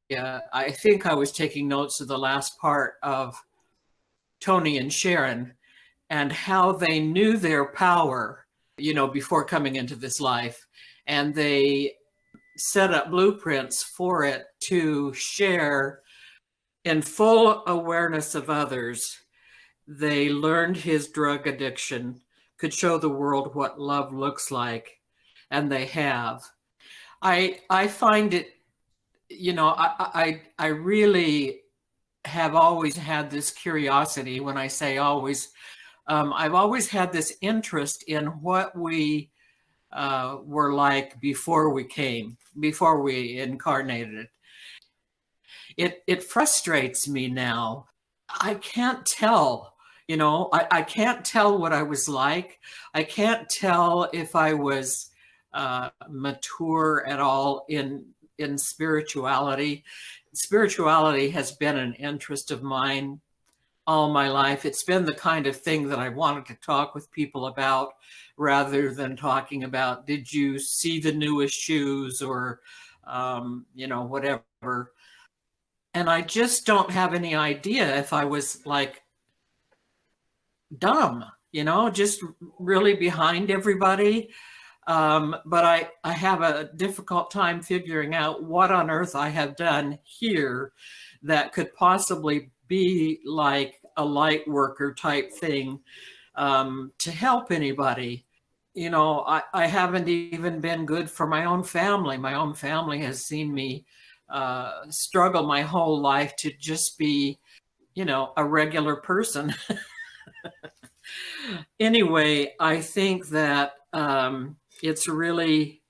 Yeah, I think I was taking notes of the last part of Tony and Sharon and how they knew their power, before coming into this life. And they set up blueprints for it to share in full awareness of others. They learned his drug addiction, could show the world what love looks like, and they have. I find it, I really have always had this curiosity. When I say always, I've always had this interest in what we were like before we incarnated. It frustrates me now. I can't tell, I can't tell what I was like. I can't tell if I was mature at all in spirituality. Spirituality has been an interest of mine all my life. It's been the kind of thing that I wanted to talk with people about rather than talking about, did you see the newest shoes or, whatever. And I just don't have any idea if I was like dumb, just really behind everybody. But I have a difficult time figuring out what on earth I have done here that could possibly be like a light worker type thing, to help anybody. I haven't even been good for my own family. My own family has seen me struggle my whole life to just be, a regular person. Anyway, I think that it's really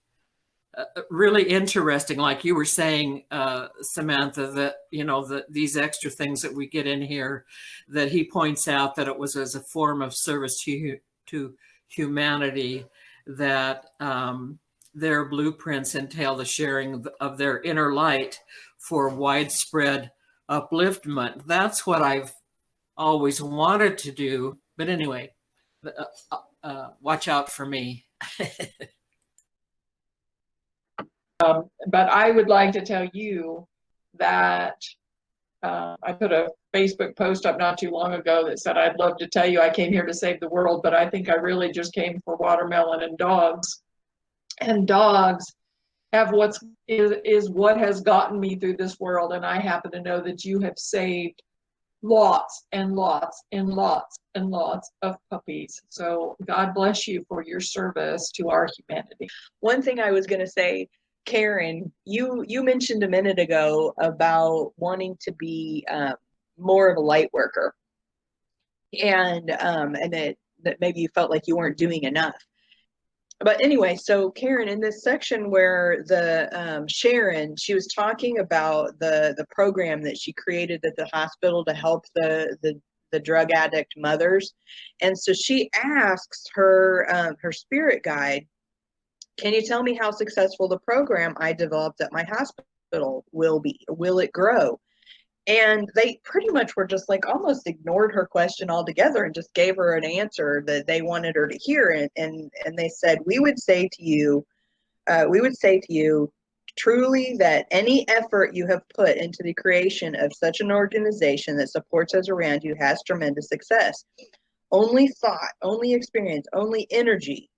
really interesting, like you were saying, Samantha, that these extra things that we get in here, that he points out that it was as a form of service to humanity, that their blueprints entail the sharing of their inner light for widespread upliftment. That's what I've always wanted to do. But anyway, watch out for me. But I would like to tell you that I put a Facebook post up not too long ago that said, I'd love to tell you I came here to save the world, but I think I really just came for watermelon and dogs. And dogs have what has gotten me through this world. And I happen to know that you have saved lots and lots and lots and lots of puppies. So God bless you for your service to our humanity. One thing I was going to say, Karen, you mentioned a minute ago about wanting to be more of a light worker, and that maybe you felt like you weren't doing enough. But anyway, so Karen, in this section where the Sharon, she was talking about the program that she created at the hospital to help the drug addict mothers, and so she asks her her spirit guide, can you tell me how successful the program I developed at my hospital will be? Will it grow? And they pretty much were just like almost ignored her question altogether and just gave her an answer that they wanted her to hear. And they said, we would say to you, truly, that any effort you have put into the creation of such an organization that supports us around you has tremendous success. Only thought, only experience, only energy.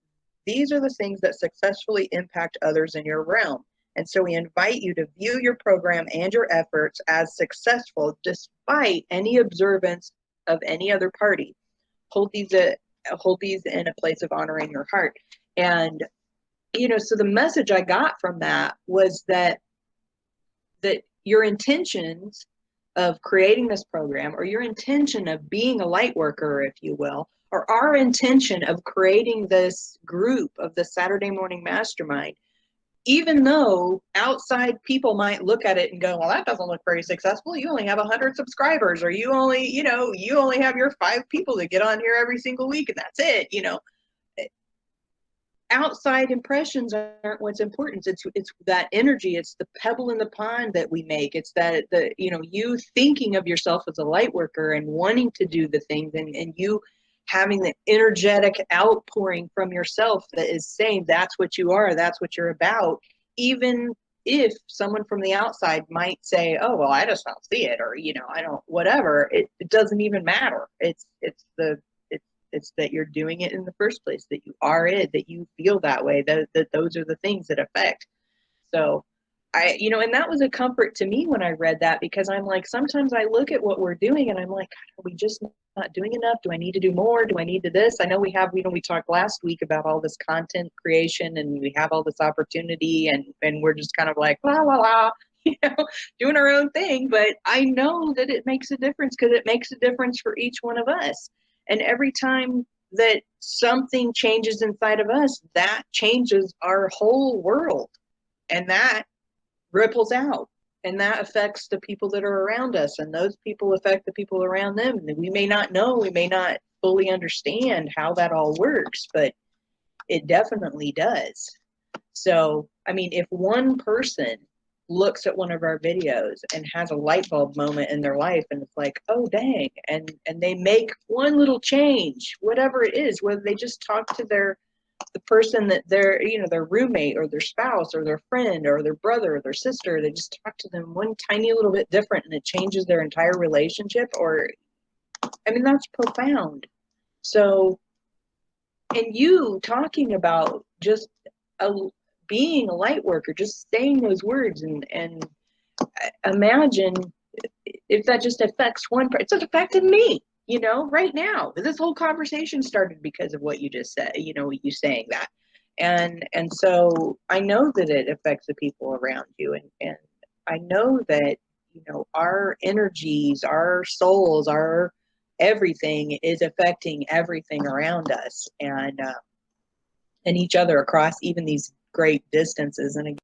These are the things that successfully impact others in your realm. And so we invite you to view your program and your efforts as successful despite any observance of any other party. Hold these in a place of honor in your heart. And, so the message I got from that was that your intentions of creating this program, or your intention of being a light worker, if you will, or our intention of creating this group of the Saturday Morning Mastermind, even though outside people might look at it and go, well, that doesn't look very successful. You only have 100 subscribers, or you only have your 5 people that get on here every single week, and that's it. Outside impressions aren't what's important. It's that energy. It's the pebble in the pond that we make. It's that you thinking of yourself as a light worker and wanting to do the things, and you having the energetic outpouring from yourself that is saying that's what you are, that's what you're about, even if someone from the outside might say, oh, well, I just don't see it, or, you know, I don't, whatever, it doesn't even matter. It's that you're doing it in the first place, that you are it, that you feel that way, that those are the things that affect. So you know, and that was a comfort to me when I read that, because I'm like, sometimes I look at what we're doing and I'm like, are we just not doing enough? Do I need to do more? Do I need to this? I know we have, you know, we talked last week about all this content creation and we have all this opportunity, and we're just kind of like, la, la, la, you know, doing our own thing. But I know that it makes a difference, because it makes a difference for each one of us. And every time that something changes inside of us, that changes our whole world. And that ripples out, and that affects the people that are around us, and those people affect the people around them. And we may not know, we may not fully understand how that all works, but it definitely does. So, I mean, if one person looks at one of our videos and has a light bulb moment in their life, and it's like, oh dang, and they make one little change, whatever it is, whether they just talk to the person that they're, you know, their roommate or their spouse or their friend or their brother or their sister, they just talk to them one tiny little bit different and it changes their entire relationship. Or, I mean, that's profound. So, and you talking about just being a light worker, just saying those words, and imagine if that just affects one person. It's affected me, you know, right now. This whole conversation started because of what you just said, you know, you saying that. And so I know that it affects the people around you. And I know that, you know, our energies, our souls, our everything is affecting everything around us, and each other across even these great distances. And